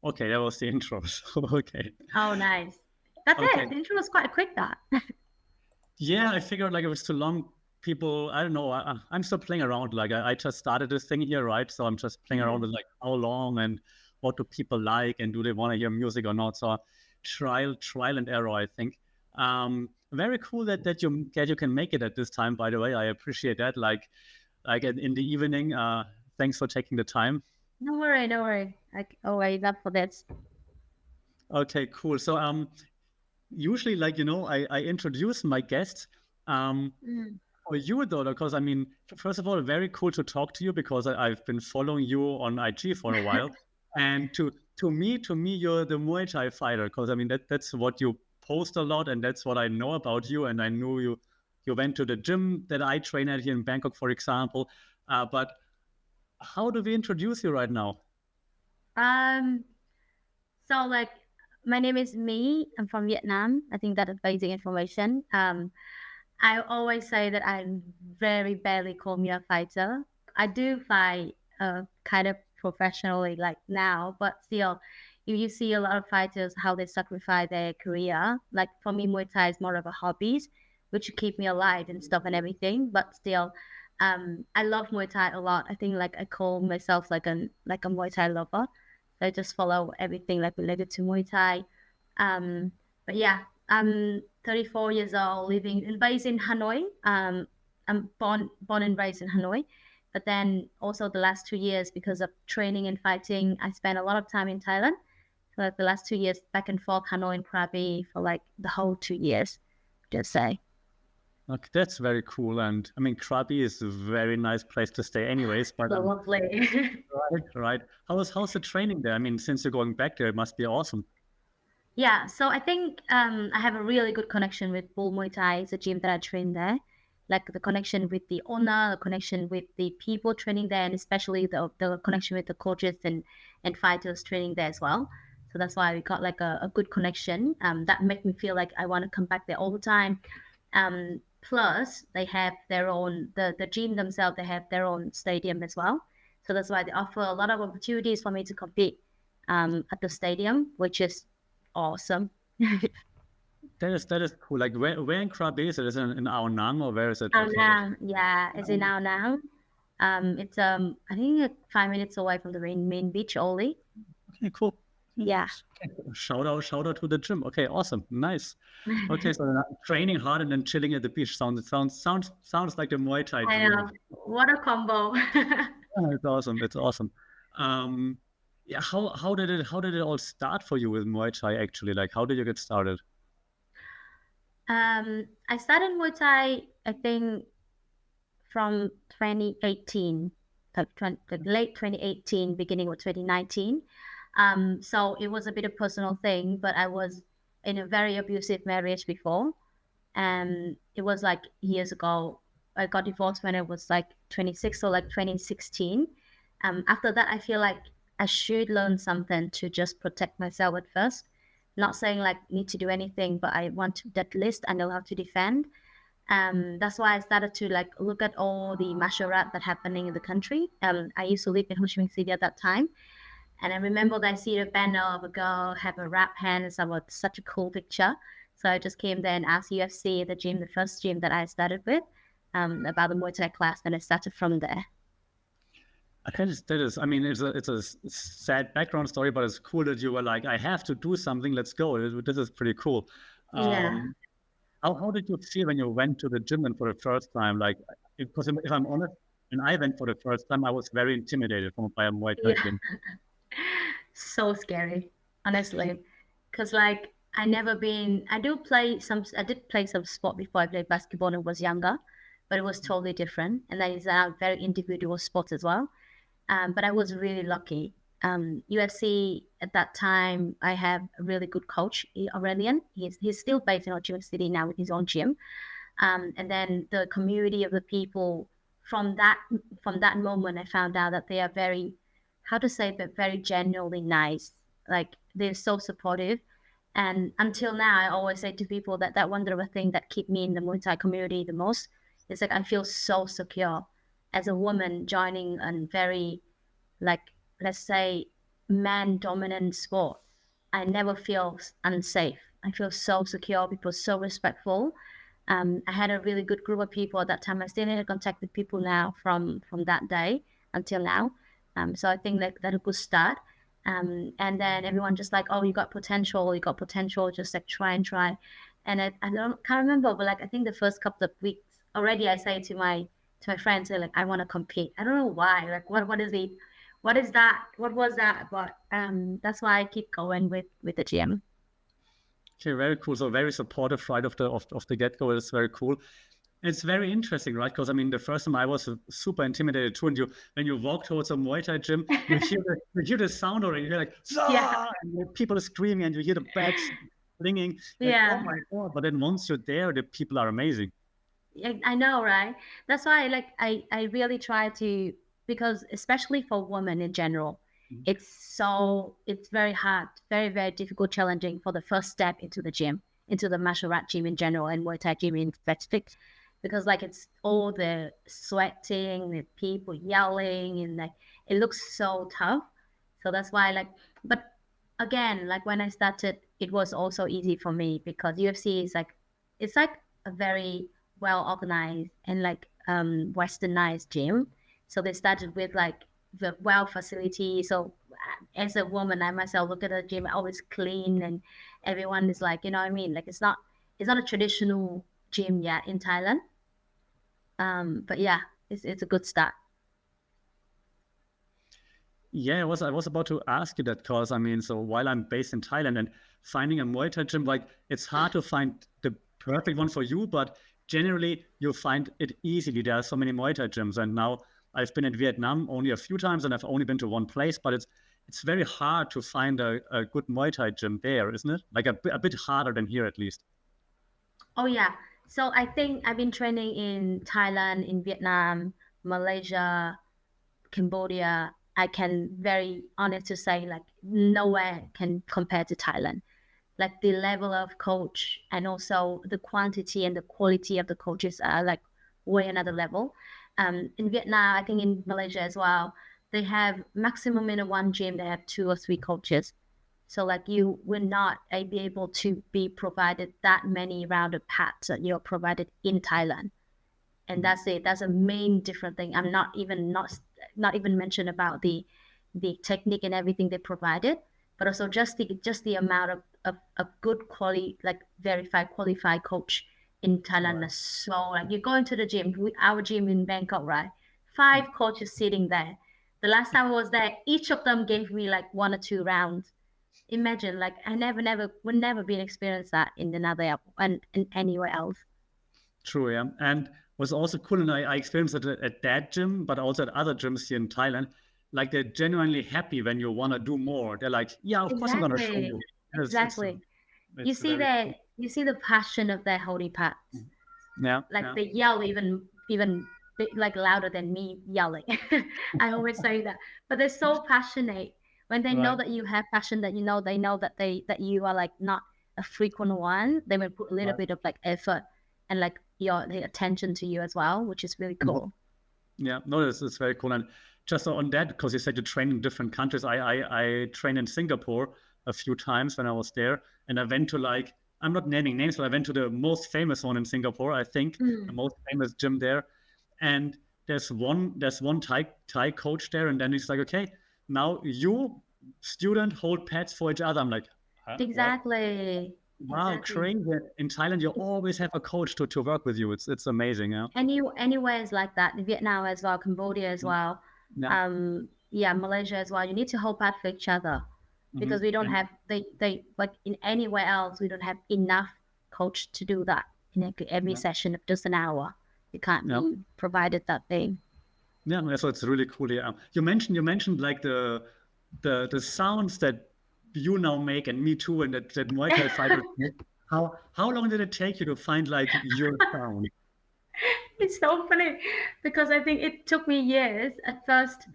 Okay, that was the intro. So, okay. Oh, nice. That's Okay. it. The intro was quite quick, that. Yeah, I figured like it was too long. People, I don't know. I'm still playing around. Like I just started this thing here, right? So I'm just playing around with like how long and what do people like and do they want to hear music or not? So trial and error, I think. Very cool that you can make it at this time. By the way, I appreciate that. Like in the evening. Thanks for taking the time. No worry, no worry. Like, always up for this. Okay, cool. So usually like I introduce my guests. Mm. For you though, because I mean, first of all, very cool to talk to you because I've been following you on IG for a while, and to me, you're the Muay Thai fighter because I mean that's what you post a lot, and that's what I know about you. And I knew you went to the gym that I train at here in Bangkok, for example. But how do we introduce you right now? Um, so like my name is Me. I'm from Vietnam. I think that is basic information. I always say that I'm very barely call me a fighter. I do fight kind of professionally like now, but still you see a lot of fighters how they sacrifice their career. Like for me, Muay Thai is more of a hobby, which keep me alive and stuff and everything. But still, I love Muay Thai a lot. I think like I call myself like a Muay Thai lover. So I just follow everything like related to Muay Thai. But yeah, I'm 34 years old, living and based in Hanoi. I'm born and raised in Hanoi, but then also the last 2 years because of training and fighting, I spent a lot of time in Thailand. So like the last 2 years back and forth Hanoi and Krabi for like the whole 2 years, just say. Okay, that's very cool, and I mean, Krabi is a very nice place to stay, anyways. But Lovely. right. How's the training there? I mean, since you're going back there, it must be awesome. Yeah, so I think I have a really good connection with Bull Muay Thai. It's a gym that I train there. Like the connection with the owner, the connection with the people training there, and especially the connection with the coaches and fighters training there as well. So that's why we got like a good connection. That make me feel like I want to come back there all the time. Plus, they have their own the gym themselves. They have their own stadium as well. So that's why they offer a lot of opportunities for me to compete at the stadium, which is awesome. That is cool. Like where in Krabi is it? Is it in Ao Nang or where is it Now located? now, yeah, it's in now. It's I think 5 minutes away from the main beach only. Okay, cool. Yeah. Okay. Shout out to the gym. Okay, awesome, nice. Okay, so then training hard and then chilling at the beach sounds like the Muay Thai I duo. know. What a combo. Yeah, it's awesome. It's awesome. Um, yeah, how did it all start for you with Muay Thai actually? Like, how did you get started? I started Muay Thai, I think, from 2018, the late 2018, beginning of 2019. So it was a bit of personal thing, but I was in a very abusive marriage before. And it was like years ago. I got divorced when I was like 26, so like 2016. After that, I feel like I should learn something to just protect myself at first. Not saying like need to do anything, but I want to at least I know how to defend. That's why I started to like look at all the martial art that happening in the country. I used to live in Ho Chi Minh City at that time, and I remember that I see the banner of a girl have a wrap hand, and so was such a cool picture. So I just came there and asked UFC, the gym, the first gym that I started with, about the Muay Thai class, and I started from there. I mean, it's a sad background story, but it's cool that you were like, I have to do something. Let's go. This is pretty cool. Yeah. Um, how did you feel when you went to the gym and for the first time? Like, because if I'm honest, when I went for the first time, I was very intimidated by a Muay Thai Yeah. gym. So scary, honestly. Because like I never been I did play some sport before. I played basketball when I was younger, but it was totally different. And that is a very individual sport as well. But I was really lucky. UFC at that time, I have a really good coach, Aurelian. He's still based in Ho Chi Minh City now with his own gym. And then the community of the people from that from that moment, I found out that they are very, how to say, but very genuinely nice. Like they're so supportive. And until now, I always say to people that that one of the thing that keep me in the Muay Thai community the most is like I feel so secure as a woman joining a very, like, let's say, man-dominant sport, I never feel unsafe. I feel so secure. People so respectful. I had a really good group of people at that time. I still in contact with people now from that day until now. So I think like that's a good start. And then everyone just like, oh, you got potential, just like try and try. And I can't remember, but like I think the first couple of weeks already, I say to my friends, like I want to compete. I don't know why. Like what is it? What is that? What was that? But that's why I keep going with the gym. Okay, very cool. So very supportive right of the get-go. It's very cool. It's very interesting, right? Because I mean, the first time I was super intimidated too, and when you walk towards a Muay Thai gym, you hear the sound already. You're like, Yeah, "Zah!" And people are screaming, and you hear the bats flinging. Like, oh yeah. my god! But then once you're there, the people are amazing. I know, right? That's why like I really try to, because especially for women in general, Mhm. it's very hard, very, very difficult, challenging for the first step into the gym, into the martial art gym in general and Muay Thai gym in specific, because like it's all the sweating, the people yelling, and like it looks so tough. So that's why like, but again, like when I started, it was also easy for me because UFC is like, it's like a very well organized and like westernized gym. So they started with like the well facility. So as a woman, I myself look at the gym always clean, and everyone is like, you know what I mean? Like it's not a traditional gym yet in Thailand. But yeah, it's a good start. Yeah, I was about to ask you that because I mean, so while I'm based in Thailand and finding a Muay Thai gym, like it's hard to find the perfect one for you, but generally you find it easily. There are so many Muay Thai gyms, and now I've been in Vietnam only a few times, and I've only been to one place, but it's very hard to find a good Muay Thai gym there, isn't it? Like a bit harder than here, at least. Oh yeah. So I think I've been training in Thailand, in Vietnam, Malaysia, Cambodia. I can very honest to say like nowhere can compare to Thailand. Like the level of coach and also the quantity and the quality of the coaches are like way another level. In Vietnam, I think in Malaysia as well, they have maximum in a one gym, they have two or three coaches. So like you will not be able to be provided that many rounded pads that you're provided in Thailand. And that's it. That's a main different thing. I'm not even mention about the technique and everything they provided, but also just the amount of good quality, like verified qualified coach in Thailand Right. is so like you go into the gym, our gym in Bangkok, right? Five coaches sitting there. The last time I was there, each of them gave me like one or two rounds. Imagine, like I never would never been experienced that in another and anywhere else. True, yeah. And was also cool, and I experienced it at that gym, but also at other gyms here in Thailand. Like they're genuinely happy when you want to do more. They're like, yeah, of course I'm gonna show Exactly. you. It's it's Exactly. it's very cool. You see the passion of their holding pads. Yeah, Like yeah, they yell even like louder than me yelling. I always say that. But they're so passionate. When they know right. that you have passion, that they know that that you are like not a frequent one, they will put a little Right. bit of like effort and like your the attention to you as well, which is really Mhm. cool. Yeah, no, it's very cool. And just on that, because you said you train in different countries, I trained in Singapore a few times when I was there, and I went to like I'm not naming names, but I went to the most famous one in Singapore, I think, the Mm. most famous gym there. And there's one Thai coach there, and then he's like, okay, now you student hold pads for each other. I'm like, huh, what? Exactly. Wow, Exactly. crazy. In Thailand, you always have a coach to work with you. It's amazing, yeah. Anywhere is like that. Vietnam as well, Cambodia as well, Yeah. yeah, Malaysia as well. You need to help out for each other Hmm. because we don't have they like in anywhere else we don't have enough coach to do that in every Yeah. session of just an hour. You can't Yeah. be provided that thing. Yeah, no, so it's really cool. Yeah, you mentioned like the sounds that you now make, and me too, and that Muay Thai fighters make. How long did it take you to find like your sound? It's so funny because I think it took me years at first.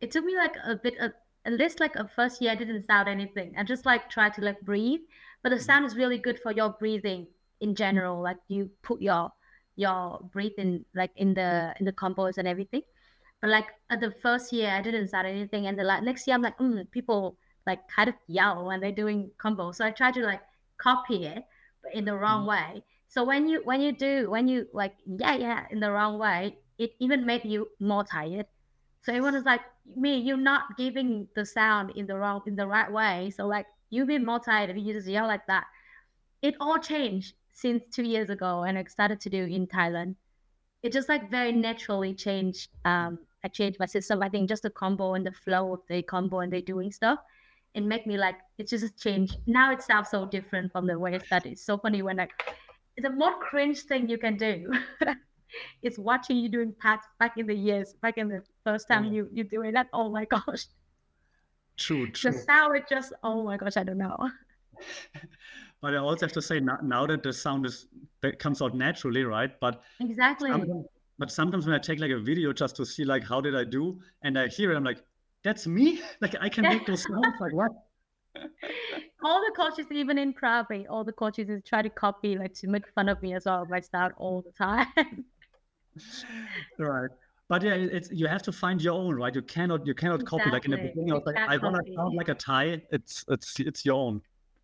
It took me like a bit of at least like a first year I didn't sound anything. I just like try to like breathe. But the Mhm. sound is really good for your breathing in general. Like you put your breathing like in the combos and everything. But like at the first year, I didn't start anything, and the like next year, I'm like, people like kind of yell when they're doing combos. So I try to like copy it, but in the wrong Mhm. way. So when you like yeah in the wrong way, it even made you more tired. So everyone is like, me, you're not giving the sound in the right way. So like you be more tired if you just yell like that. It all changed since 2 years ago, and I started to do in Thailand. It just like very naturally changed. I changed my system. I think just the combo and the flow of the combo and they doing stuff, it make me like it just changed. Now it sounds so different from the way I started. It's so funny when like the more cringe thing you can do is watching you doing pats back in the years, back in the first time Yeah. you doing that. Oh my gosh, True, the true. sound it just oh my gosh, I don't know. But I also have to say now that the sound that comes out naturally, right? Exactly. Sometimes, but sometimes when I take like a video just to see like how did I do, and I hear it, I'm like, that's me. Like I can make those sounds. Like what? All the coaches, even in Krabi, all the coaches is try to copy, like to make fun of me as well, my style all the time. Right. But yeah, it's you have to find your own, right? You cannot copy. Like in the Exactly. beginning, I You was like, can't I want to sound copy. like a Thai. It's your own.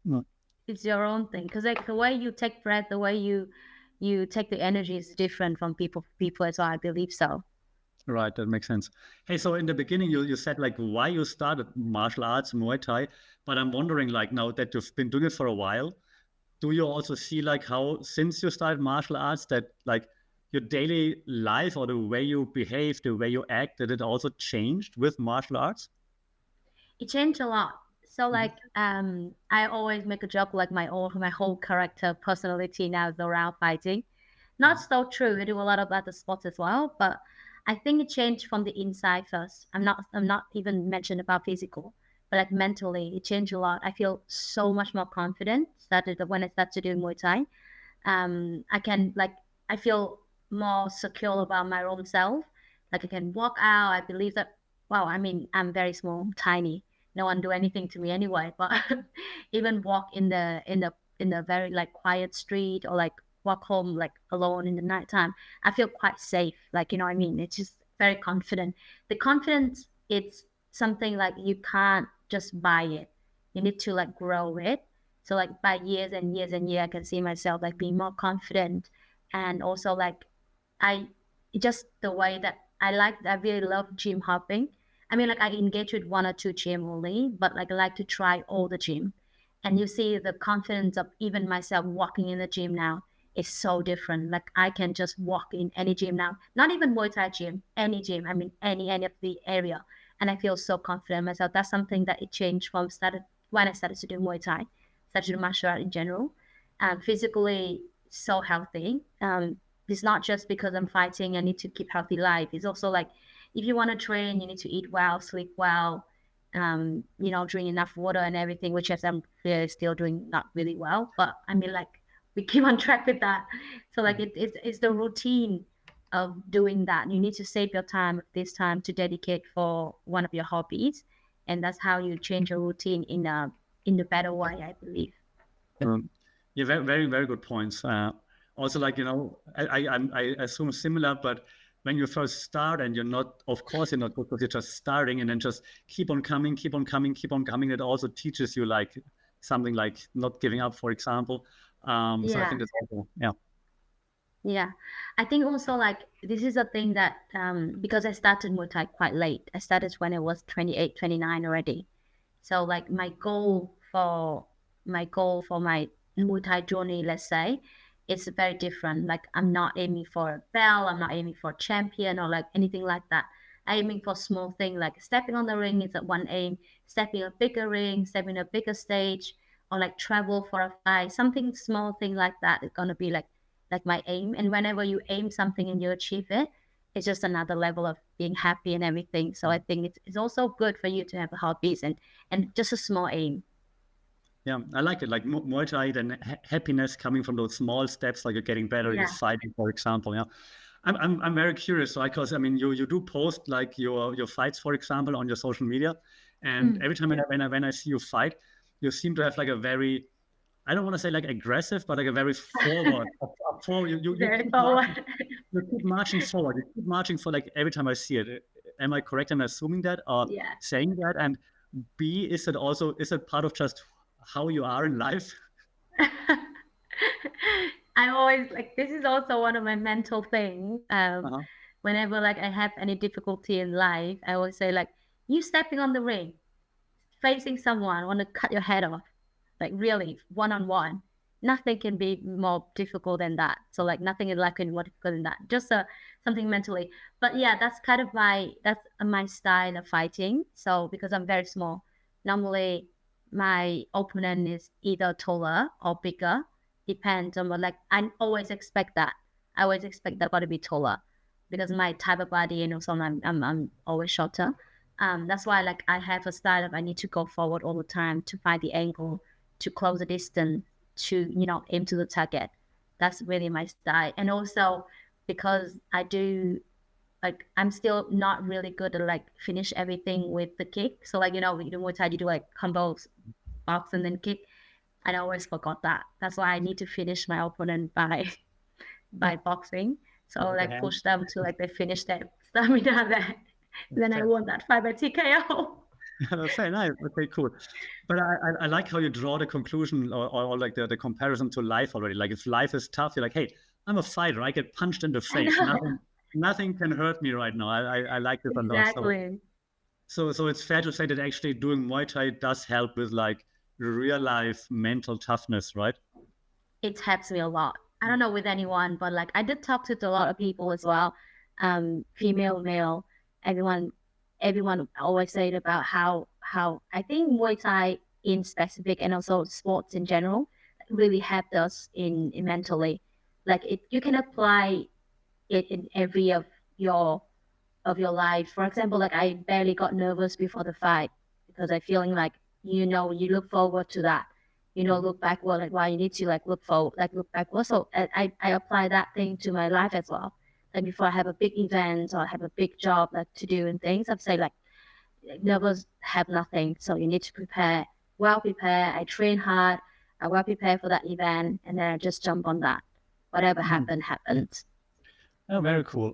Mm. It's your own thing. Because like the way you take breath, the way you take the energy is different from people as well. I believe so. Right, that makes sense. Hey, so in the beginning, you said like why you started martial arts, Muay Thai, but I'm wondering like now that you've been doing it for a while, do you also see like how since you started martial arts that like your daily life or the way you behave, the way you act, did it also changed with martial arts? It changed a lot. So Mhm. like I always make a joke like my whole character personality now is around fighting. Not Mhm. so true. I do a lot of other sports as well, but I think it changed from the inside first. I'm not even mentioned about physical, but like mentally it changed a lot. I feel so much more confident started when I started doing Muay Thai. I can like I feel more secure about my own self. Like I can walk out. I believe that wow, I mean I'm very small, tiny. No one do anything to me anyway. But even walk in the very like quiet street or like walk home like alone in the nighttime, I feel quite safe. Like you know what I mean? It's just very confident. The confidence it's something like you can't just buy it. You need to like grow it. So like by years and years and years, I can see myself like being more confident, and also like I just the way that I really love gym hopping. I mean, like I engage with one or two gym only, but like I like to try all the gym. And you see the confidence of even myself walking in the gym now is so different. Like I can just walk in any gym now, not even Muay Thai gym, any gym. I mean, any of the area, and I feel so confident in myself. That's something that it changed from started when I started to do Muay Thai, started to do martial art in general. Physically, so healthy. It's not just because I'm fighting, I need to keep healthy life. It's also like if you want to train, you need to eat well, sleep well, drink enough water and everything, which as I'm clearly still doing not really well. But I mean, like we keep on track with that. So like it's the routine of doing that. You need to save your time this time to dedicate for one of your hobbies, and that's how you change your routine in a better way, I believe. Um, yeah, very, very, very good points. Also, like I assume similar, but when you first start and you're not, of course, you're not good because you're just starting, and then just keep on coming, keep on coming, keep on coming. It also teaches you like something like not giving up, for example. So I Yeah. think that's also yeah. Yeah, I think also like this is a thing that because I started Muay Thai quite late. I started when I was 28, 29 already. So like my goal for my Muay Thai journey, let's say, it's very different. Like I'm not aiming for a belt, I'm not aiming for a champion or like anything like that. I'm aiming for small thing like stepping on the ring is at one aim, stepping a bigger ring, stepping a bigger stage, or like travel for a fight, something small thing like that is gonna be like my aim. And whenever you aim something and you achieve it, it's just another level of being happy and everything. So I think it's also good for you to have hobbies and just a small aim. Yeah, I like it. Like Muay Thai, then happiness coming from those small steps, like you're getting better in Yeah. fighting, for example. Yeah, I'm very curious, right? Because I mean, you do post like your fights, for example, on your social media, and Mm. every time when I see you fight, you seem to have like a very, I don't want to say like aggressive, but like a very forward, forward. You Very keep marching, forward. you keep marching forward. You keep marching for like every time I see it. am I correct in assuming that or Yeah. saying that? And B, is it part of just how you are in life? I always like this is also one of my mental things. Uh-huh. Whenever like I have any difficulty in life, I always say like you stepping on the ring, facing someone, want to cut your head off, like really one on one. Nothing can be more difficult than that. So like nothing in life can be more difficult than that. Just something mentally. But yeah, that's kind of my style of fighting. So because I'm very small, normally my opponent is either taller or bigger. Depends on what like I always expect that. I always expect that got to be taller because my type of body and also I'm always shorter. That's why like I have a style of I need to go forward all the time to find the angle, to close the distance, to aim to the target. That's really my style. And also because I do like I'm still not really good at like finish everything with the kick. So like with the Muay Thai you do like combos, box and then kick. I always forgot that. That's why I need to finish my opponent by boxing. So like push them to like they finish their stamina there. Then I won that fight by TKO. That's very nice. Okay, cool. But I like how you draw the conclusion or like the comparison to life already. Like if life is tough, you're like, hey, I'm a fighter. I get punched in the face. Nothing can hurt me right now. I like this a lot. Exactly. So it's fair to say that actually doing Muay Thai does help with like real life mental toughness, right? It helps me a lot. I don't know with anyone, but like I did talk to a lot of people as well, female, male, everyone always said about how I think Muay Thai in specific and also sports in general really helped us in mentally. Like you can apply it in every of your life. For example, like I barely got nervous before the fight because I feeling like you look forward to that. Look backward, like why you need to like look forward, like look backward. So I apply that thing to my life as well. Like before I have a big event or I have a big job like to do and things, I'd say like nervous have nothing. So you need to well prepare. I train hard. I well prepare for that event, and then I just jump on that. Whatever happened. Oh, very cool.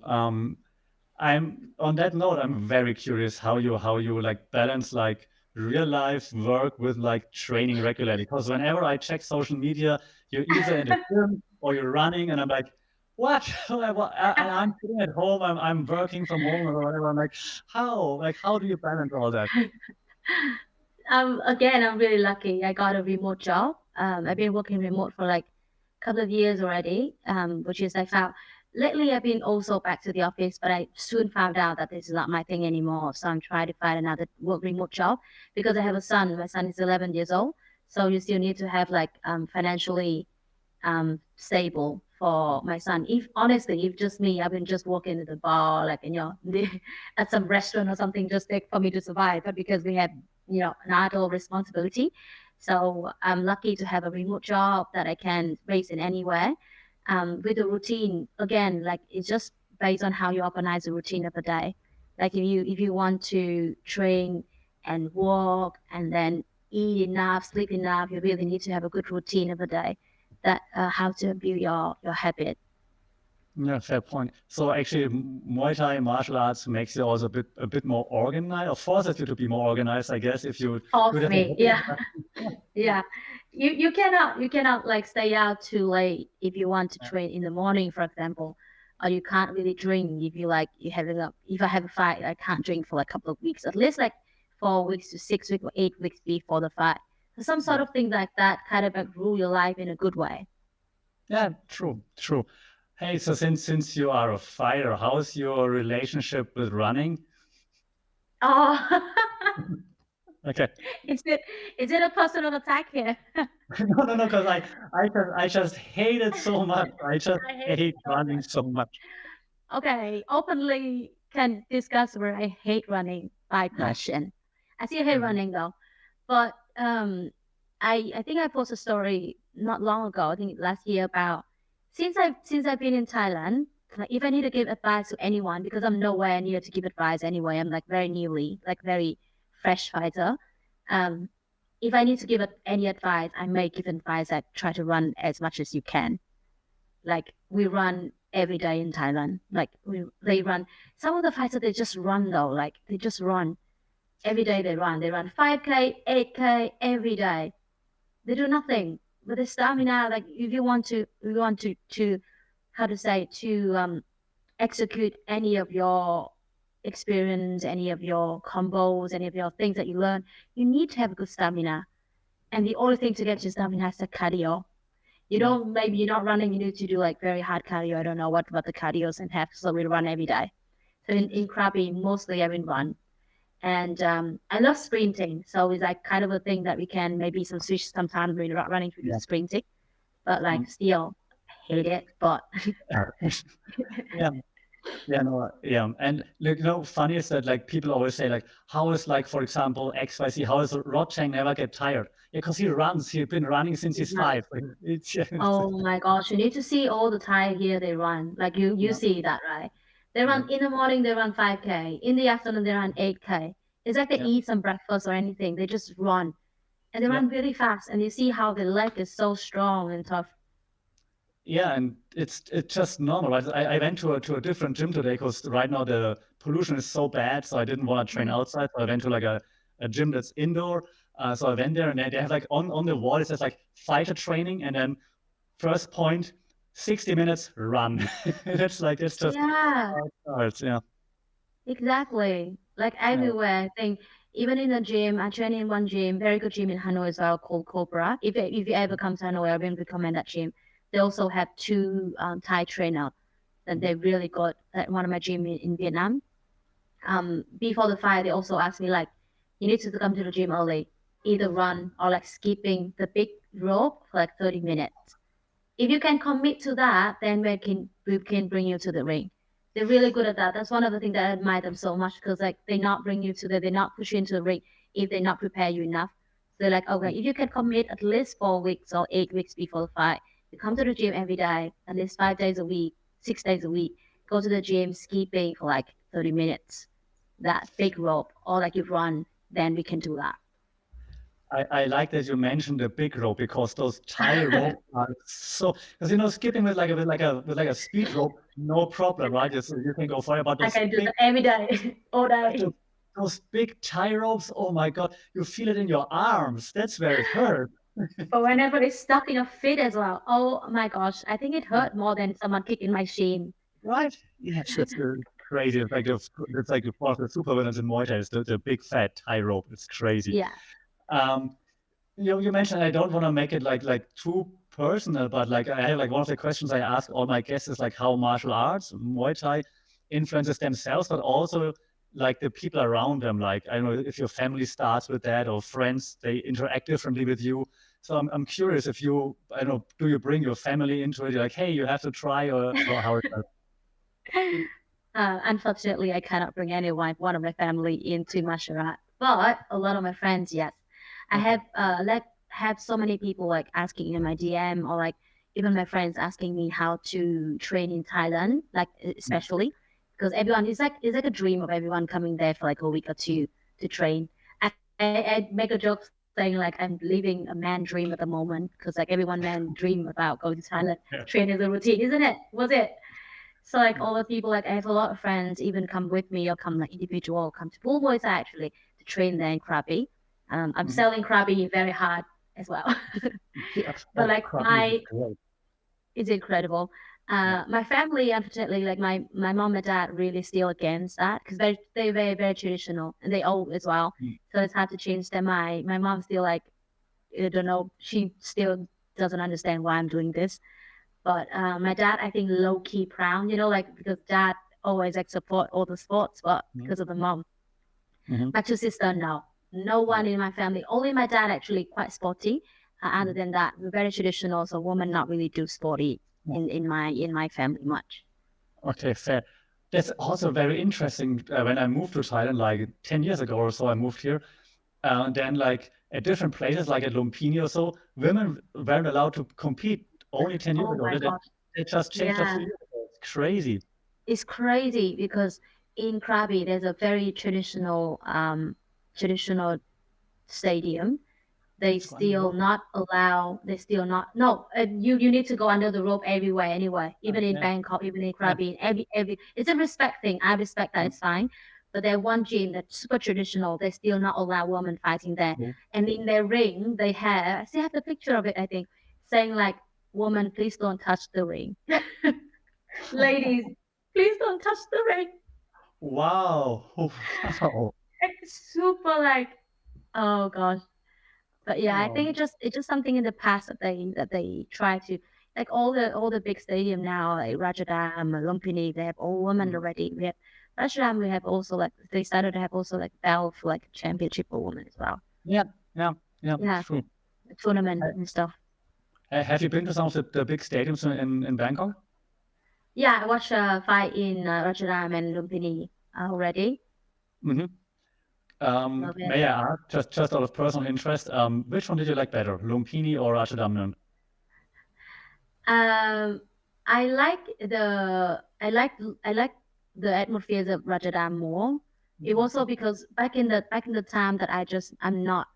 I'm on that note. I'm very curious how you like balance like real life work with like training regularly. Because whenever I check social media, you're either in the gym or you're running, and I'm like, what? I'm sitting at home. I'm working from home or whatever. I'm like, how? Like, how do you balance all that? Again, I'm really lucky. I got a remote job. I've been working remote for like a couple of years already, which is I found lately I've been also back to the office, but I soon found out that this is not my thing anymore. So I'm trying to find another remote job because I have a son. My son is 11 years old. So you still need to have like financially stable for my son. If just me, I've been just working at the bar, like at some restaurant or something, just for me to survive. But because we have an adult responsibility, so I'm lucky to have a remote job that I can raise in anywhere. With the routine, again, like it's just based on how you organize the routine of the day. Like if you want to train and walk and then eat enough, sleep enough, you really need to have a good routine of the day. That how to build your habit. Yeah, fair point. So actually, Muay Thai martial arts makes you also a bit more organized, or forces you to be more organized, I guess. If you force me, yeah. Yeah. You cannot like stay out too late if you want to train in the morning, for example, or you can't really drink if you like if I have a fight, I can't drink for like a couple of weeks, at least like 4 weeks to 6 weeks or 8 weeks before the fight. So some sort of thing like that kind of like rule your life in a good way. Yeah, true. Hey, so since you are a fighter, how's your relationship with running? Oh, Okay. is it a personal attack here? No, because I just hate it so much. I just hate running so much. Okay, openly can discuss where I hate running by passion. I still hate running though, but I think I posted a story not long ago. I think last year about since I've been in Thailand. Like if I need to give advice to anyone, because I'm nowhere near to give advice anyway. I'm like very fresh fighter. If I need to give any advice, I may give advice that try to run as much as you can. Like we run every day in Thailand. Like they run. Some of the fighters they just run though. Like they just run every day. They run. They run 5K, 8K every day. They do nothing. But the stamina, like if you want to how to say to execute any of your experience, any of your combos, any of your things that you learn, you need to have good stamina. And the only thing to get your stamina is the cardio. You don't, maybe you're not running, you need to do like very hard cardio. I don't know what the cardios and have, so we run every day. So in Krabi, mostly I will run. And I love sprinting. So it's like kind of a thing that we can maybe some switch sometimes when you're not running to do sprinting. But like still hate it. But Yeah. Yeah, no, yeah. And like, funny is that like people always say like, how is like, for example, XYZ, how is Rod Chang never get tired? Yeah, because he runs. He's been running since he's 5. Like, oh my gosh, you need to see all the Thai here they run. Like you see that, right? They run in the morning, they run 5K. In the afternoon, they run 8K. It's like they eat some breakfast or anything. They just run. And they run really fast. And you see how the leg is so strong and tough. Yeah, and it's just normal, right? I went to a different gym today because right now the pollution is so bad, so I didn't want to train outside. So I went to like a gym that's indoor. So I went there and they have like on the wall it says like fighter training, and then first point 60 minutes run. It's just how it starts. Yeah. Exactly. Like everywhere. I think even in the gym, I train in one gym, very good gym in Hanoi as well, called Cobra. If you ever come to Hanoi, I really recommend that gym. They also have 2 Thai trainers that they really good at one of my gym in Vietnam. Before the fight, they also asked me like, you need to come to the gym early, either run or like skipping the big rope for like 30 minutes. If you can commit to that, then we can bring you to the ring. They're really good at that. That's one of the things that I admire them so much because like they not bring you to they not push you into the ring if they not prepare you enough. So they're like, okay, if you can commit at least 4 weeks or 8 weeks before the fight, you come to the gym every day, at least 5 days a week, 6 days a week, go to the gym skipping for like 30 minutes, that big rope, or like you run, then we can do that. I like that you mentioned the big rope because those Thai ropes are so, because skipping with a speed rope, no problem, right? You can go for it, but I those can do big that every day, all day. those big Thai ropes, oh my God, you feel it in your arms. That's where it hurts. But whenever it's stuck in a fit as well, oh my gosh, I think it hurt more than someone kicking my shin. Right? Yeah, that's crazy. It's like one of the super villains in Muay Thai is the big fat Thai rope. It's crazy. Yeah. You mentioned I don't want to make it like too personal, but like I have like one of the questions I ask all my guests is like how martial arts, Muay Thai, influences themselves, but also like the people around them. Like I don't know if your family starts with that or friends, they interact differently with you. So I'm curious if you, I don't know, do you bring your family into it? You're like, hey, you have to try, or how it does? Unfortunately, I cannot bring one of my family into martial art, but a lot of my friends, yes. I have so many people like asking in my DM or like even my friends asking me how to train in Thailand, like especially because everyone is like it's like a dream of everyone coming there for like a week or 2 to train. I make a joke saying like I'm living a man dream at the moment because like everyone man dream about going to Thailand, train as a routine, isn't it? Was it? So like all the people, like I have a lot of friends even come with me or come like individual, come to Pool Boys actually to train there in Krabi. I'm selling Krabi very hard as well. But like it's incredible. My family, unfortunately, like my mom and dad really still against that because they're very, very traditional and they old as well. So it's hard to change them. My mom still like, I don't know, she still doesn't understand why I'm doing this. But my dad, I think, low key proud, like because dad always like support all the sports, but because of the mom. My 2 sisters, no one in my family. Only my dad actually quite sporty. Other than that, we're very traditional, so women not really do sporty in my family much. Okay, fair. That's also very interesting. When I moved to Thailand like 10 years ago or so, I moved here. And then like at different places, like at Lumpini or so, women weren't allowed to compete only 10 years ago. They just changed a few years ago. It's crazy. It's crazy because in Krabi, there's a very traditional stadium. they Let's go under the still rope. not allow. They still not. No, you need to go under the rope everywhere anyway. Even in Yeah, Bangkok, even in yeah. Krabi, every it's a respect thing. I respect that. It's fine. But there one gym that's super traditional. They still not allow women fighting there. Mm. And in their ring, they have. I still have the picture of it. I think saying like, "Woman, please don't touch the ring." Ladies, please don't touch the ring. Wow. Wow. It's super like, oh gosh. But yeah, I think Oh. it's just something in the past that they try to, like all the big stadium now, like Rajadam, Lumpini, they have all women Mm. already. We have Rajadam, we have also like they started to have also like belt for like championship for women as well. Yeah, yeah, yeah. Yeah, True. the tournament Ha- and stuff. Have you been to some of the big stadiums in Bangkok? Yeah, I watched a fight in Rajadam and Lumpini already. Hmm. Love it. May I ask, just out of personal interest, which one did you like better, Lumpini or Ratchadamnern? Um, I like the I like the atmosphere of Rajadam more. It also because back in the time that I'm not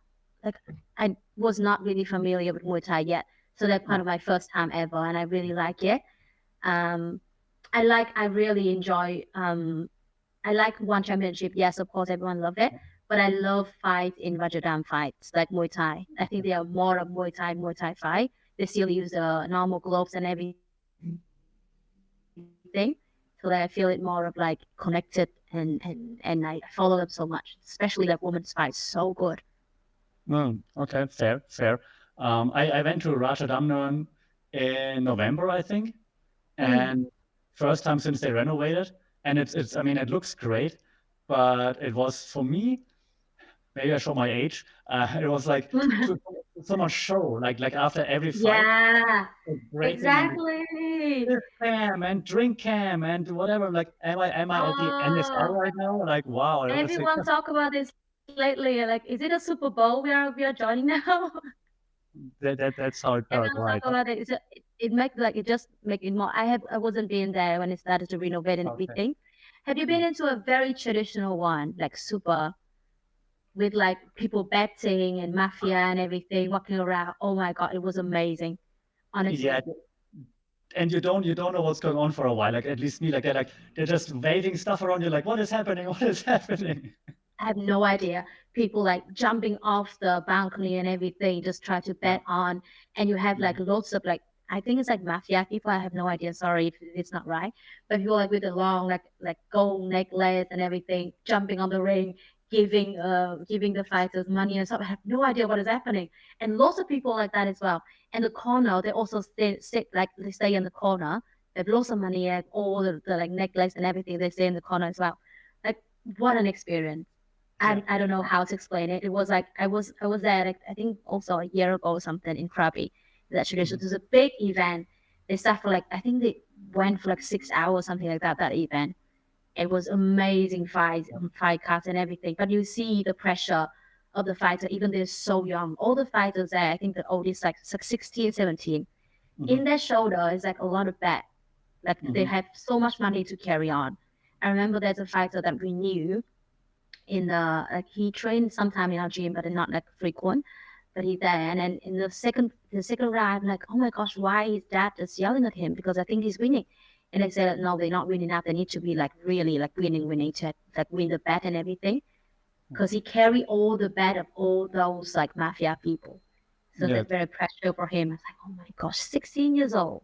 like I was not really familiar with Muay Thai yet, so that's kind Oh, of my first time ever, and I really like it. Um, I really enjoy. I like one championship. Yes, of course, everyone loved it, but I love fights in Rajadam fights like Muay Thai. I think they are more of Muay Thai fight. They still use normal gloves and everything, so that I feel it more of like connected and I follow them so much, especially like women's fights. So good. okay, fair, fair. I went to Ratchadamnern in November, I think, Mm. and first time since they renovated, and it's I mean it looks great, but it was for me, maybe I show my age. It was like too, so much show, like after every fight, Yeah, like breaking and exactly. this cam and drink cam and whatever. Like, am I at the NSL Oh, right now? Like, wow, it was like, everyone talk about this lately. Like, is it a Super Bowl we are joining now? that's how it felt, Everyone talk right? about it. It make like it just make it more. I wasn't being there when it started to renovate and Okay. everything. Have you been Mm. into a very traditional one, like super, with like people betting and mafia and everything walking around? Oh my god, it was amazing. Yeah, Honestly, and you don't know what's going on for a while. Like at least me, like they're just waving stuff around you. Like, what is happening? What is happening? I have no idea. People like jumping off the balcony and everything, just try to Yeah. bet on, and you have like Mhm. lots of like. I think it's like mafia people. I have no idea. Sorry if it's not right, but people like with the long like gold necklace and everything, jumping on the ring, giving the fighters money and stuff. I have no idea what is happening, and lots of people like that as well. And the corner, they also sit like they stay in the corner. They have lots of money and all the like necklace and everything. They stay in the corner as well. Like what an experience. Yeah. I don't know how to explain it. It was like I was there like I think also a year ago or something in Krabi. That tradition. Mhm. It was a big event. They sat for like I think they went for like 6 hours something like that. That event. It was amazing fights, fight cards and everything. But you see the pressure of the fighter, even they're so young. All the fighters there, I think the oldest like 16, 17. Mhm. In their shoulder is like a lot of bet. Like they Mhm. have so much money to carry on. I remember there's a fighter that we knew in the like he trained sometime in our gym, but not like frequent. But he's there, and then in the second round, I'm like, oh my gosh, why is dad just yelling at him? Because I think he's winning. And they said, no, they're not winning enough. They need to be like really like winning to like win the bet and everything. Because he carry all the bet of all those like mafia people. So Yeah. that's very pressure for him. It's like, oh my gosh, 16 years old.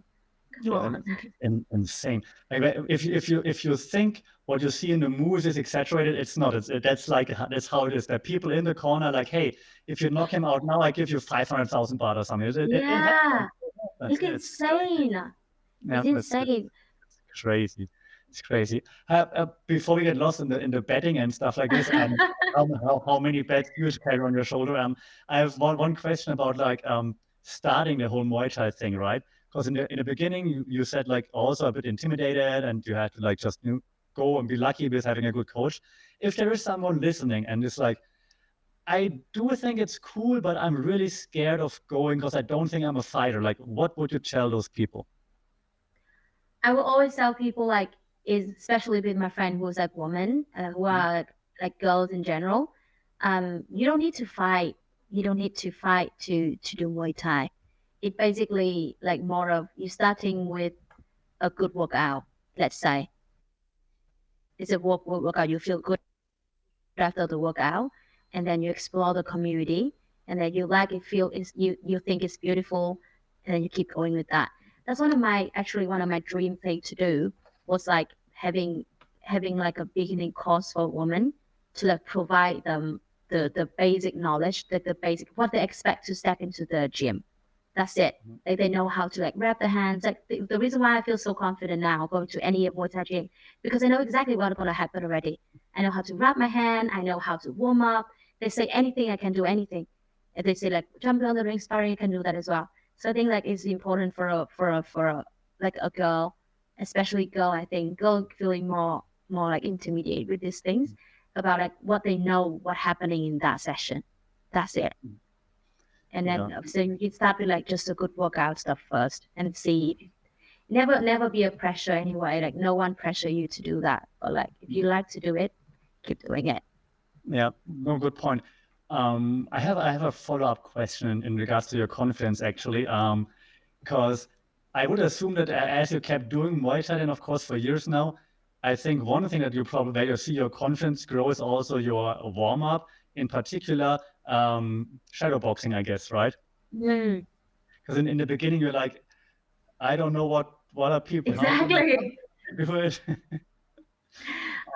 Come Yeah, on. insane. Like if you think what you see in the movies is exaggerated, it's not. That's like that's how it is. There are people in the corner like, hey, if you knock him out now, I give you 500,000 baht or something. It happens. Yeah, It happens. it's Yeah, it's crazy. insane. Yeah, It's that's insane. crazy. It's crazy. Before we get lost in the betting and stuff like this, how many bets do you carry on your shoulder? I have one question about like starting the whole Muay Thai thing, right? Because in the beginning you said like also a bit intimidated and you had to like just go and be lucky with having a good coach. If there is someone listening and it's like, I do think it's cool, but I'm really scared of going because I don't think I'm a fighter. Like, what would you tell those people? I will always tell people like is especially with my friend who's like woman who Mhm. are like girls in general. You don't need to fight you don't need to fight to do Muay Thai. It basically like more of you starting with a good workout. Let's say it's a workout. You feel good after the workout, and then you explore the community, and then you like it, feel is you think it's beautiful, and then you keep going with that. That's one of my dream thing to do was like having like a beginning course for women to like provide them the basic knowledge, the basic what they expect to step into the gym. That's it. Like they know how to like wrap their hands. Like the reason why I feel so confident now going to any Muay Thai gym because I know exactly what's gonna happen already. I know how to wrap my hand. I know how to warm up. They say anything, I can do anything. If they say like jumping on the ring, sparring, I can do that as well. So I think like it's important for a like a girl, especially girl. I think girl feeling more like intimidated with these things about like what they know what happening in that session. That's it. And then so you can start with like just a good workout stuff first and see. Never be a pressure anyway. Like no one pressure you to do that. But like if you like to do it, keep doing it. Yeah, no, good point. I have a follow-up question in regards to your confidence actually, because I would assume that as you kept doing Muay Thai, and of course for years now, I think one thing that you probably where you see your confidence grow is also your warm-up, in particular shadow boxing, I guess, right? Because in the beginning you're like, I don't know what are people Exactly. do it.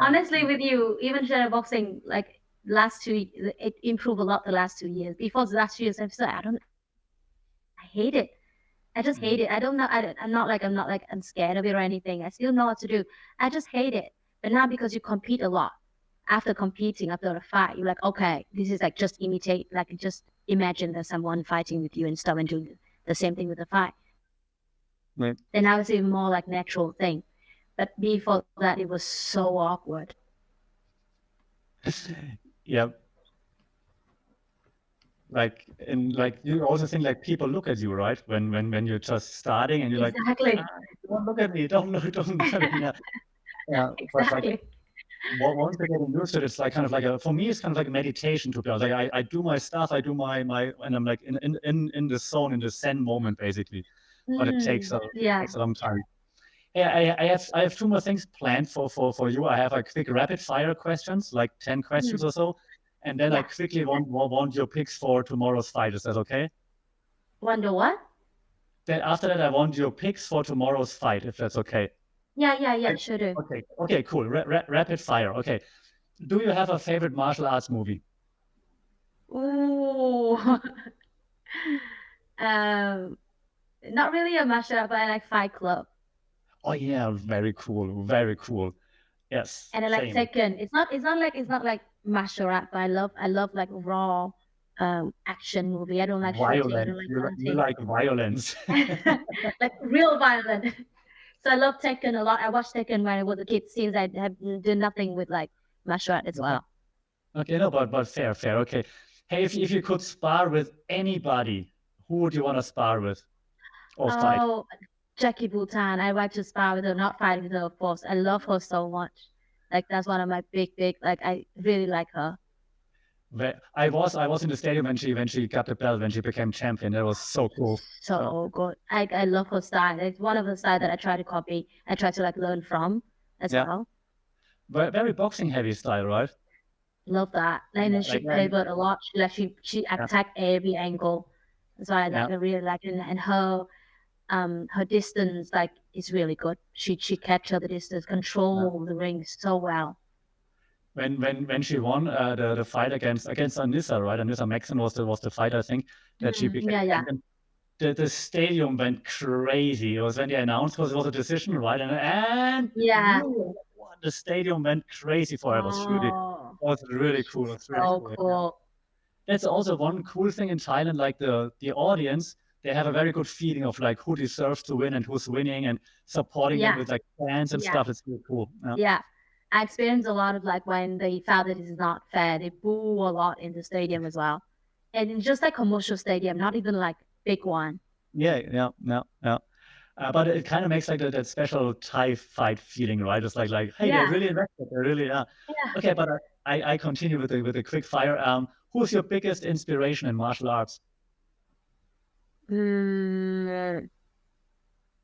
Honestly, with you, even shadow boxing, like it improved a lot the last 2 years. Before the last 2 years, I hate it. I just hate it. I don't know. I'm not like I'm scared of it or anything. I still know what to do. I just hate it. But now because you compete a lot, after competing, after a fight, you're like, okay, this is like just imitate, like just imagine there's someone fighting with you and stuff and doing the same thing with the fight. Right. Then now it's even more like natural thing. But before that, it was so awkward. Yeah. Like you also think like people look at you, right? When you're just starting and you're exactly. like, don't look at me, don't look at me. Yeah. Exactly. But like, once they get used to it, it's like kind of like for me, it's kind of like a meditation to be honest. Like I do my stuff, I do my, and I'm like in the zone, in the Zen moment, basically. But it takes a long time. Hey, I have 2 more things planned for you. I have a quick rapid fire questions, like 10 questions or so. And then I quickly want your picks for tomorrow's fight. Is that okay? Wonder what? Then after that, I want your picks for tomorrow's fight, if that's okay. Yeah, sure do. Okay, cool. Rapid fire. Okay. Do you have a favorite martial arts movie? Ooh. Not really a martial art, but I like Fight Club. Oh yeah, very cool. Very cool. Yes. And I like Tekken. It's not like martial art, but I love like raw action movie. I don't like shooting. I don't like you like violence. like real violence. So I love Tekken a lot. I watched Tekken when I was a kid since I have done nothing with like martial art as well. Okay, no, but fair. Okay. Hey, if you could spar with anybody, who would you want to spar with? Or fight? Oh, Jackie Bhutan. I like to spar with her, not fight with her, of course. I love her so much. Like that's one of my big like I really like her. I was in the stadium when she got the belt, when she became champion. That was so cool. So good. I love her style. It's one of the style that I try to copy. I try to like learn from as well. Very boxing heavy style, right? Love that. And then she pivoted a lot. She attacked every angle. That's why I really like it. And her distance like is really good. She captured the distance, control the ring so well. When she won the fight against Anissa, right? Anissa Maxon was the fight, I think, that she became champion. The stadium went crazy. It was when they announced it was a decision, right? And the stadium went crazy for her. It was really cool. It was really cool. That's also one cool thing in Thailand, like the audience, they have a very good feeling of like who deserves to win and who's winning and supporting them with like fans and stuff. It's really cool. Yeah. I experienced a lot of like when they found that it is not fair, they boo a lot in the stadium as well. And in just like commercial stadium, not even like big one. Yeah. But it kind of makes like that special Thai fight feeling, right? It's like, hey, they're Yeah, really invested. They're really, yeah. Okay, but I continue with the quick fire. Who's your biggest inspiration in martial arts? Mm,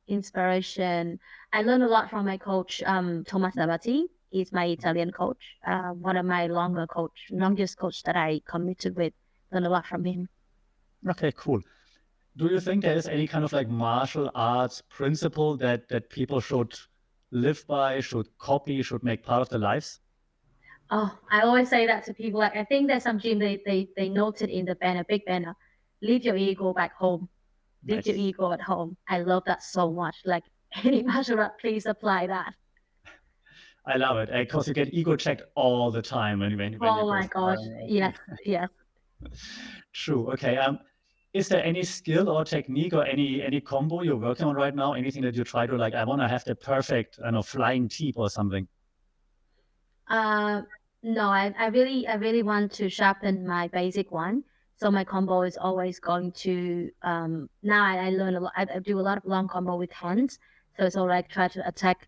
inspiration. I learned a lot from my coach, Thomas Abati. He's my Italian coach. One of my longest coach that I committed with. Learned a lot from him. Okay, cool. Do you think there is any kind of like martial arts principle that people should live by, should copy, should make part of their lives? Oh, I always say that to people. Like, I think there's some gym they noted in the banner, big banner. Leave your ego back home. Leave your Nice. ego at home. I love that so much. Like any martial art, please apply that. I love it because you get ego checked all the time when you Oh go my gosh. sparring. Yes, yes. True. Okay. Is there any skill or technique or any combo you're working on right now? Anything that you try to like? I want to have the perfect, flying teep or something. No, I really want to sharpen my basic one. So my combo is always going to now I learn a lot. I do a lot of long combo with hands. So it's all like try to attack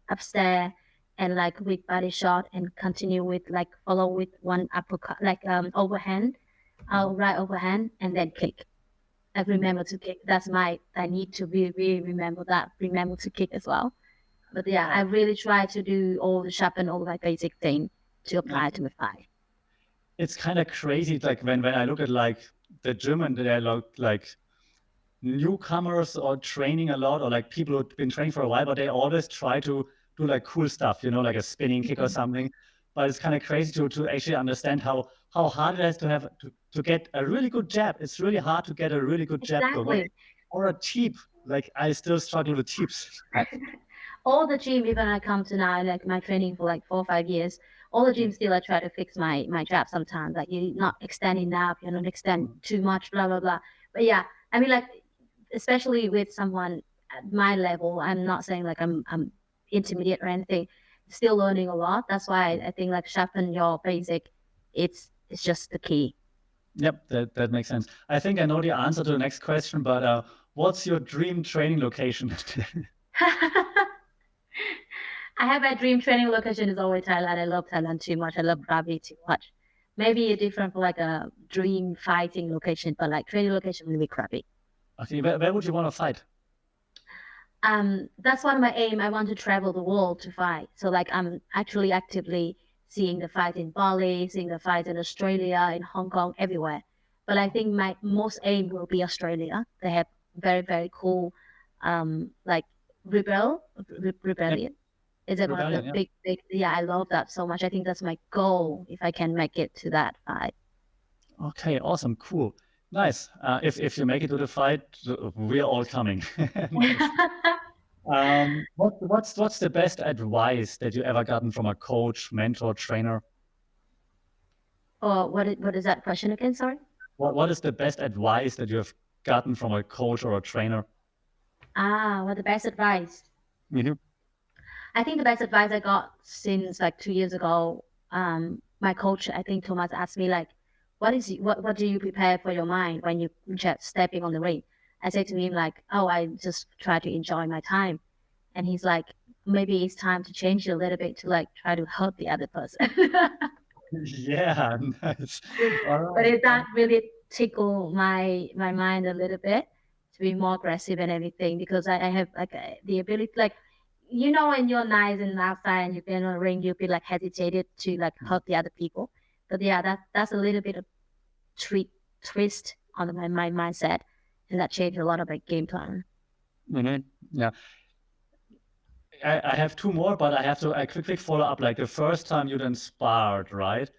upstairs and like with body shot and continue with like follow with one uppercut like overhand, right overhand and then kick. I remember to kick. I need to really remember that. Remember to kick as well. But yeah, I Oh, really try to do all the sharpen all my basic thing to yeah. apply to my fight. It's kind of crazy. Like when I look at like the gym and they're like newcomers or training a lot or like people who've been training for a while, but they always try to do like cool stuff, like a spinning kick or something. But it's kind of crazy to actually understand how hard it is to have to get a really good jab. It's really hard to get a really good jab going. Exactly. Or a teep. Like I still struggle with teeps. All the gym, even I come to now, like my training for like 4 or 5 years, all the gym still I try to fix my jab sometimes. Like you're not extending enough, you're not extend too much, blah blah blah. But yeah, I mean like especially with someone at my level, I'm not saying like I'm intermediate or anything, still learning a lot. That's why I think like sharpen your basic, it's just the key. Yep, that makes sense. I think I know the answer to the next question, but what's your dream training location? I have a dream training location is always Thailand. I love Thailand too much. I love Krabi too much. Maybe a different for like a dream fighting location, but like training location will be Krabi. Okay, where would you want to fight? That's one of my aim. I want to travel the world to fight. So like I'm actually actively seeing the fight in Bali, seeing the fight in Australia, in Hong Kong, everywhere. But I think my most aim will be Australia. They have very, very cool like Yep, rebellion. Is it one of the Rebellion, yeah. big yeah, I love that so much. I think that's my goal if I can make it to that fight. Okay, awesome, cool. Nice. If you make it to the fight, we're all coming. Nice. What's the best advice that you ever gotten from a coach, mentor, trainer? Or what is that question again? Sorry. What is the best advice that you have gotten from a coach or a trainer? What the best advice? Mm-hmm. I think the best advice I got since like 2 years ago, my coach, I think Thomas asked me like, what do you prepare for your mind when you just stepping on the ring? I said to him like, oh, I just try to enjoy my time. And he's like, maybe it's time to change it a little bit to like try to hurt the other person. Yeah, nice. All But right. that really tickled my mind a little bit to be more aggressive and everything because I have like the ability like when you're nice and outside and you get in a ring you'll be like hesitated to like hurt the other people. But yeah, that's a little bit of twist on my mindset and that changed a lot of my game plan. Mm-hmm. Yeah. I have two more, but I have to quick follow up. Like the first time you then sparred, right?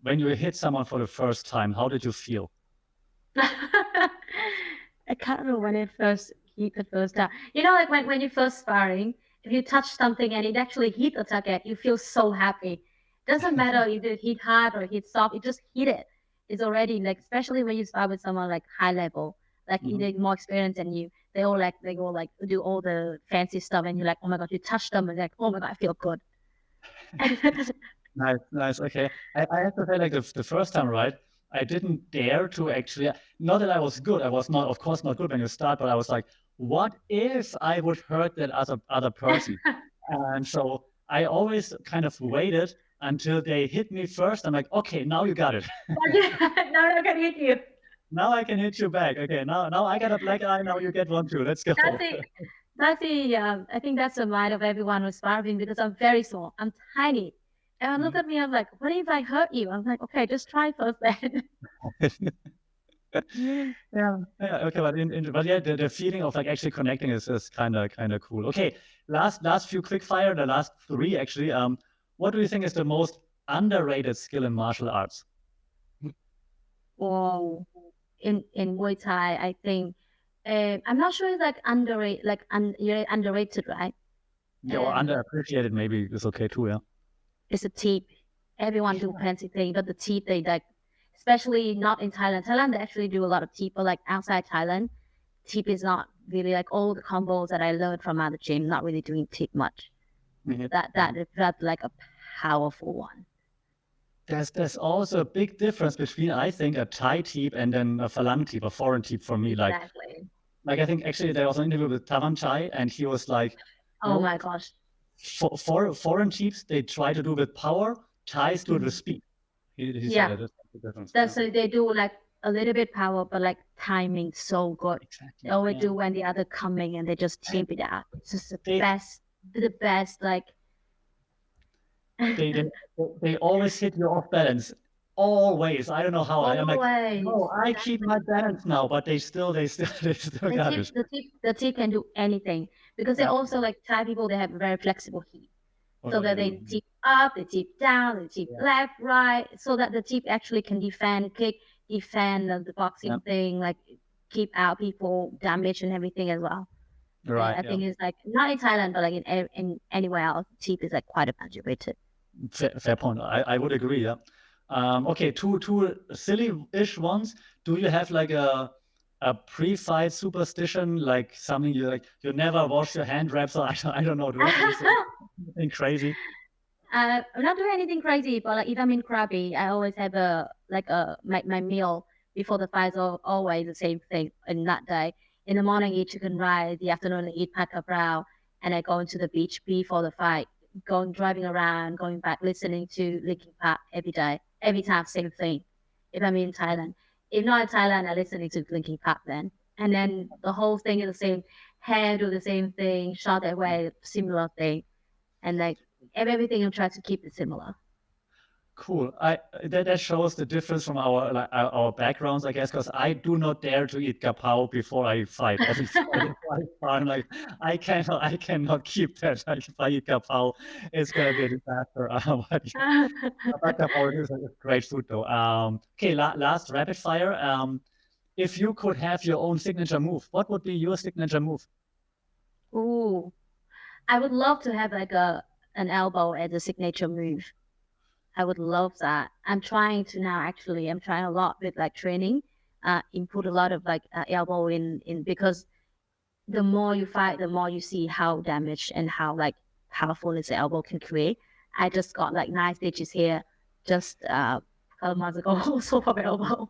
When you hit someone for the first time, how did you feel? I can't remember when it first hit the first time. Like when you're first sparring, if you touch something and it actually hit the target, you feel so happy. Doesn't matter if it hit hard or hit soft, it just hit it. It's already like, especially when you spar with someone like high level, like Mhm. either more experienced than you, they go like do all the fancy stuff, and you're like, oh my god, you touch them, and like, oh my god, I feel good. Nice. Okay. I have to say, like the first time, right? I didn't dare to actually, not that I was good. I was not, of course, not good when you start, but I was like, what if I would hurt that other person? And so I always kind of waited until they hit me first. I'm like, okay, now you got it. Now I can hit you. Now I can hit you back. Okay, now I got a black eye. Now you get one too. Let's go. That's it. That's the I think that's the mind of everyone who's sparring because I'm very small. I'm tiny. And look at me, I'm like, what if I hurt you? I'm like, okay, just try first then. Yeah. Okay, but yeah, the feeling of like actually connecting is kind of cool. Okay, last few quick fire, the last three actually. What do you think is the most underrated skill in martial arts? Or in Muay Thai, I think I'm not sure it's like underrated, like you're underrated, right? Yeah, or underappreciated maybe is okay too. Yeah. It's a tip. Everyone do fancy thing, but the tip they like, especially not in Thailand. Thailand they actually do a lot of tip, but like outside Thailand, tip is not really like all the combos that I learned from other gym. Not really doing tip much. That's like a powerful one. There's also a big difference between, I think, a Thai tip and then a Falang tip, a foreign tip for me. Exactly. Like I think actually there was an interview with Tavan Chai, and he was like, oh my gosh, for foreign tips they try to do with power, Thais do it with speed. He said that's the difference. That's so they do like a little bit power, but like timing so good. Exactly. They always do when the other coming and they just tip it out. It's just the best. Like they always hit you off balance. Always. I don't know how. I'm like, no, I keep my balance now, but they still got it. The tip can do anything because they also like Thai people. They have very flexible heat, so that they tip up, they tip down, they tip left, right, so that the tip actually can defend, kick, defend the boxing thing, like keep out people, damage and everything as well. Right. I think it's like not in Thailand, but like in anywhere else, tip is like quite underrated. Fair point. I would agree. Yeah. Okay, two silly-ish ones. Do you have like a pre-fight superstition, like something you never wash your hand wraps, or I don't know, do you have anything crazy? I'm not doing anything crazy, but like if I'm in Krabi, I always have my meal before the fight is always the same thing in that day. In the morning, eat chicken rice. The afternoon, eat pad kra brown, and I go into the beach before the fight, driving around, going back, listening to Linkin Park every day. Every time, same thing. If I'm in Thailand, if not in Thailand, I'm listening to Linkin Park then. And then the whole thing is the same. Hair do the same thing, short away, similar thing, and like everything I'm trying to keep it similar. Cool. That shows the difference from our backgrounds, I guess, because I do not dare to eat gapao before I fight. I'm like, I cannot keep that. Like, if I eat gapao, it's gonna be a disaster. But gapao is a great food, though. Okay, last rapid fire. If you could have your own signature move, what would be your signature move? Ooh, I would love to have like an elbow as a signature move. I would love that. I'm trying to now actually. I'm trying a lot with like training, input a lot of like elbow in because the more you fight, the more you see how damaged and how like powerful this elbow can create. I just got like 9 stitches here just a couple months ago also from elbow.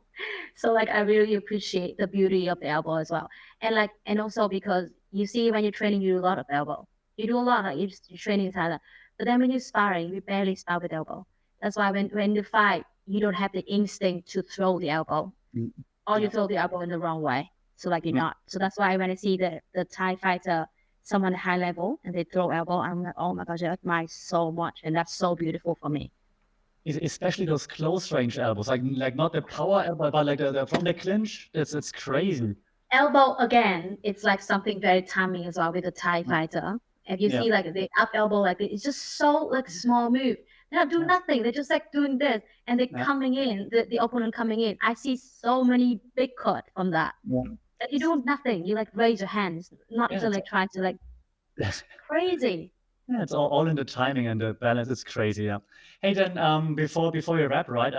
So like I really appreciate the beauty of the elbow as well. And also because you see when you're training, you do a lot of elbow. You do a lot, like you're training in Thailand. But then when you're sparring, you barely spar with elbow. That's why when you fight, you don't have the instinct to throw the elbow, or you throw the elbow in the wrong way. So like you're not. So that's why when I see the Thai fighter, someone high level, and they throw elbow, I'm like, oh my gosh, I admire so much, and that's so beautiful for me. Especially those close range elbows, like not the power elbow, but like the from the clinch. It's crazy. Elbow again, it's like something very timing as well with the Thai fighter. If you see like the up elbow, like it's just so like small move. They don't do nothing. They're just like doing this, and they're coming in. The opponent coming in. I see so many big cut from that. That you do nothing. You like raise your hands, not even like trying to like crazy. Yeah, it's all in the timing and the balance. It's crazy. Yeah. Hey, then before we wrap, right?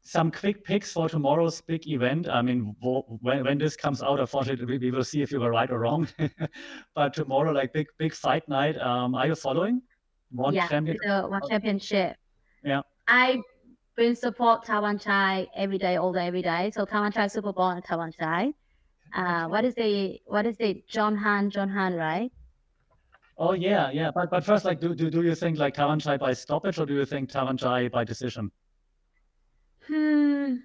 Some quick picks for tomorrow's big event. I mean, when this comes out, unfortunately, we will see if you were right or wrong. But tomorrow, like big fight night. Are you following? One championship. Yeah. been support Taiwan Chai every day, all day, every day. So Taiwan Chai Super Bowl and Taiwan Chai. What is the John Han, right? Oh yeah. But first, like, do you think like Tavan Chai by stoppage, or do you think Tavan Chai by decision? Hmm.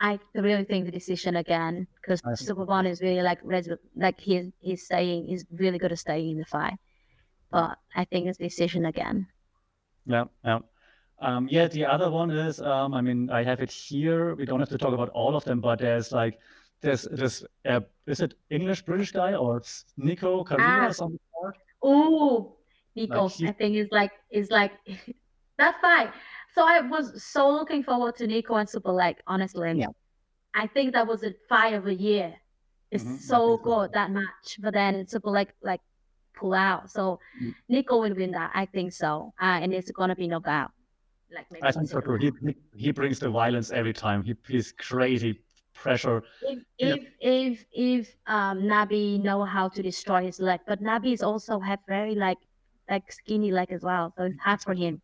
I really think the decision again, because I think Super Bowl is really like he's saying he's really good at staying in the fight. But I think it's decision again. yeah. Yeah, the other one is, I mean, I have it here. We don't have to talk about all of them, but there's like this is it English British guy or Nico Carino or Ah, something? oh, Like Nico, he, I think is like that fight. So I was so looking forward to Nico and Super Leg, honestly. yeah. I think that was a fight of the year. It's I so think so. good that match, but then Super Leg like pull out. So Mm. Nico will win that. I think so. And it's gonna be knockout. Like maybe I think so too. He brings the violence every time. He's crazy pressure. Yeah. if Nabi know how to destroy his leg, but Nabi is also have very like skinny leg as well, so it's hard for him.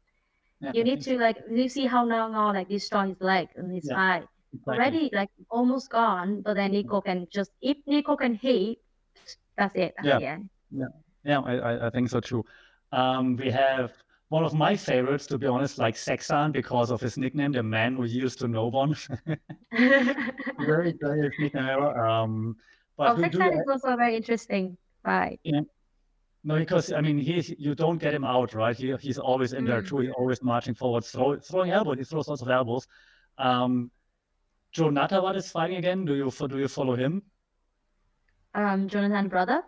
Yeah, You I need think to like you see how Nao like destroy his leg and his yeah, eye exactly. already like almost gone, but then Nico can just if Nico can hit, that's it. That's Yeah. the end. Yeah, I think so too. We have one of my favorites, to be honest, like Sexan, because of his nickname, the man who used to no one. Very great nickname ever. But do Sexan you, is also very interesting. Right. yeah, no, because I mean, you don't get him out, right? He's always in there too. He's always marching forward, throwing elbows. He throws lots of elbows. Joe Natawat is fighting again. Do you follow him? Jonathan brother.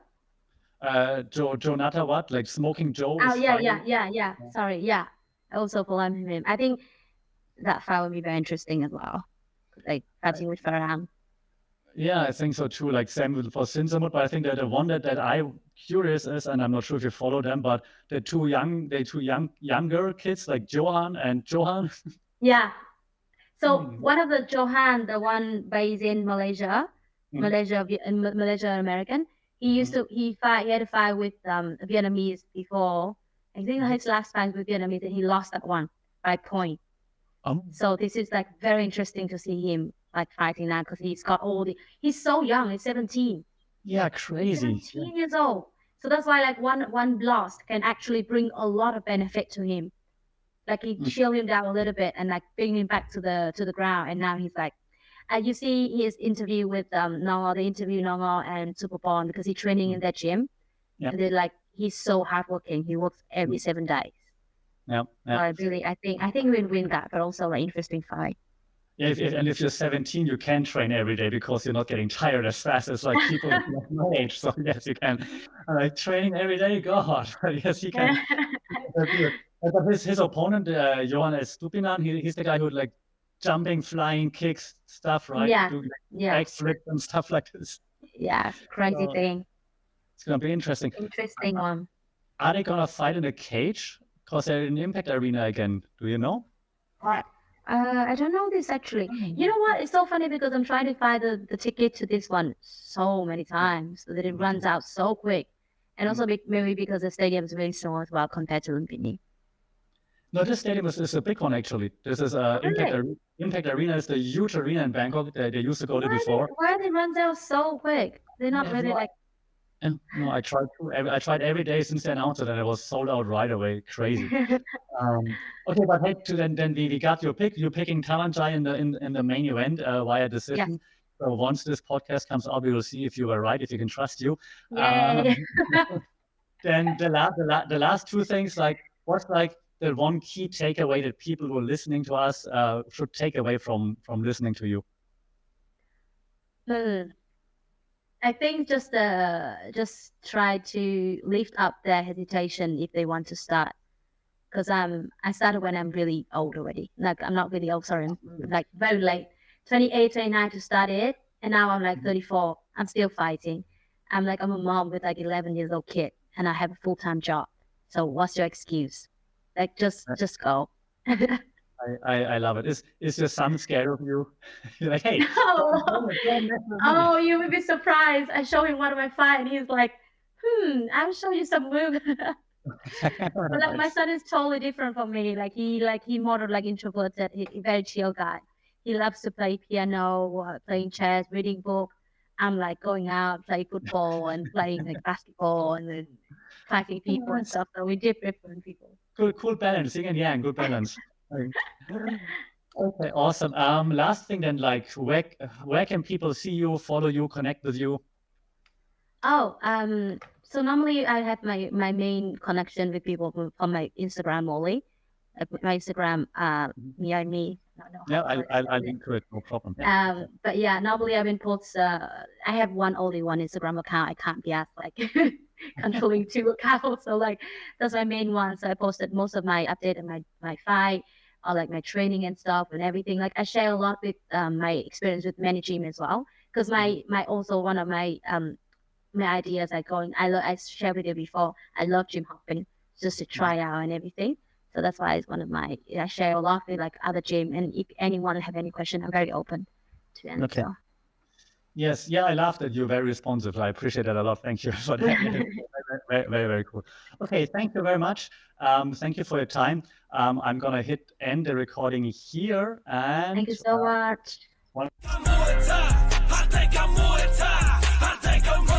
Joe Natawat, like Smoking Joe, Oh is yeah, fighting. yeah. Sorry, yeah. I also follow him. I think that fight would be very interesting as well. Like fighting with Farhan. Yeah, I think so too. Like same for Sinsamut, but I think that the one that I'm curious is, and I'm not sure if you follow them, but the two younger kids like Johan and Johan. Yeah. So Hmm. one of the Johan, the one based in Malaysia, Malaysia American, he had a fight with Vietnamese before. I think his last fight with Vietnamese, and he lost that one by point. So this is like very interesting to see him like fighting now because he's so young. He's 17. Yeah, crazy. 17 years old. So that's why like one blast can actually bring a lot of benefit to him. Like he chill him down a little bit and like bring him back to the ground. And now he's like, you see his interview with Nongo, the interview Nongo and Super Bond because he's training in their gym. Yeah. And they're like, he's so hardworking. He works every 7 days. Yeah. So I think we'll win that, but also an interesting fight. Yeah, if you're 17, you can train every day because you're not getting tired as fast as like people my age. So yes, you can. Like training every day, God, yes, you can. But his opponent, Johan Stupinan, he's the guy who like jumping, flying, kicks, stuff, right? Yeah. Doing Yeah. backflips and stuff like this. Yeah, crazy thing. It's gonna be interesting. Interesting one. Are they gonna fight in a cage? Because they're in Impact Arena again. Do you know? I don't know this actually. You know what? It's so funny because I'm trying to find the ticket to this one so many times that it runs out so quick. And also maybe because the stadium is very small as well compared to Lumpini. No, this stadium is a big one actually. This is Impact Arena is the huge arena in Bangkok that they used to go to before. Why they run out so quick? They're not really like. No, I tried every day since they announced it, and it was sold out right away. Crazy. Okay, but hey, then we got your pick. You're picking Tamanjai in the main event via decision. Yes. So once this podcast comes out, we will see if you were right, if you can trust you. Yay. Then the last two things, like what's like the one key takeaway that people who are listening to us should take away from listening to you? I think just try to lift up their hesitation if they want to start. Because I started when I'm really old already. Like I'm not really old, sorry, I'm like very late. 28, 29 to start it. And now I'm like 34. I'm still fighting. I'm a mom with like 11 years old kid and I have a full-time job. So what's your excuse? Like just go. I love it. Is your son scared of you? You're like, hey. Oh, you would be surprised. I show him one of my fight and he's like, I'll show you some moves. But like my son is totally different from me. He more like introverted. He very chill guy. He loves to play piano, playing chess, reading book. I'm like going out, play football and playing like basketball and then fighting people and stuff. So we different people. Cool balance, yin and yang, good balance. Okay, awesome. Last thing then, like where can people see you, follow you, connect with you? Oh, so normally I have my main connection with people on my Instagram only. I put my Instagram, me I me. Yeah, I'll link to it, no problem. Yeah. But yeah, normally I've been post. I have only one Instagram account. I can't be asked like controlling 2 accounts. So like that's my main one. So I posted most of my update and my fight or like my training and stuff and everything. Like I share a lot with my experience with many gym as well. Because my also one of my ideas I shared with you before. I love gym hopping just to try out and everything. So that's why it's one of my, I share a lot with like other gym, and if anyone have any question, I'm very open to answer. Okay. Yes, yeah, I love that you're very responsive. I appreciate that a lot. Thank you for that. very, very, very cool. Okay, thank you very much. Thank you for your time. I'm gonna hit end the recording here. And thank you so much. I'm Muay Thai. I think I'm Muay Thai. I think I'm